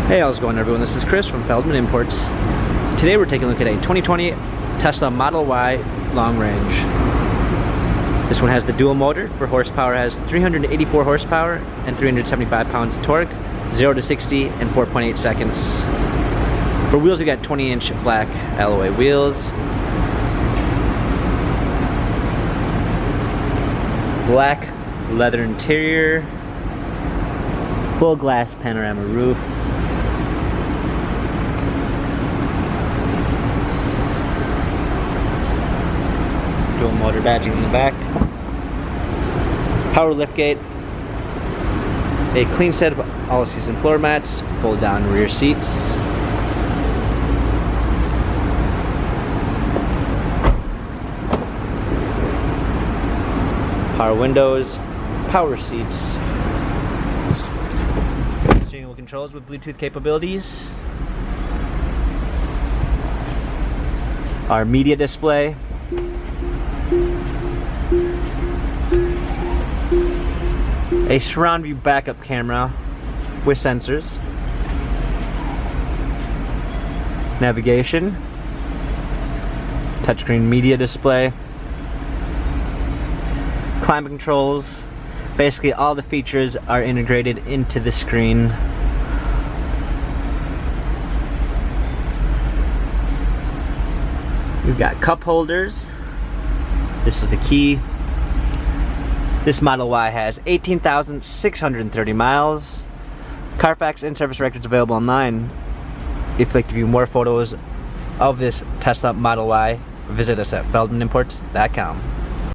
Hey, how's it going, everyone? This is Chris from Feldmann Imports. Today we're taking a look at a 2020 Tesla Model Y long range. This one has the dual motor. For horsepower, it has 384 horsepower and 375 pounds of torque, 0 to 60 in 4.8 seconds. For wheels, we got 20-inch black alloy wheels. Black leather interior. Full glass panorama roof. Dual motor badging in the back. Power liftgate. A clean set of all-season floor mats. Fold down rear seats. Power windows. Power seats. Steering wheel controls with Bluetooth capabilities. Our media display. A surround view backup camera with sensors. Navigation. Touchscreen media display. Climate controls. Basically all the features are integrated into the screen. We've got cup holders. This is the key. This Model Y has 18,630 miles. Carfax and service records available online. If you'd like to view more photos of this Tesla Model Y, visit us at feldmanimports.com.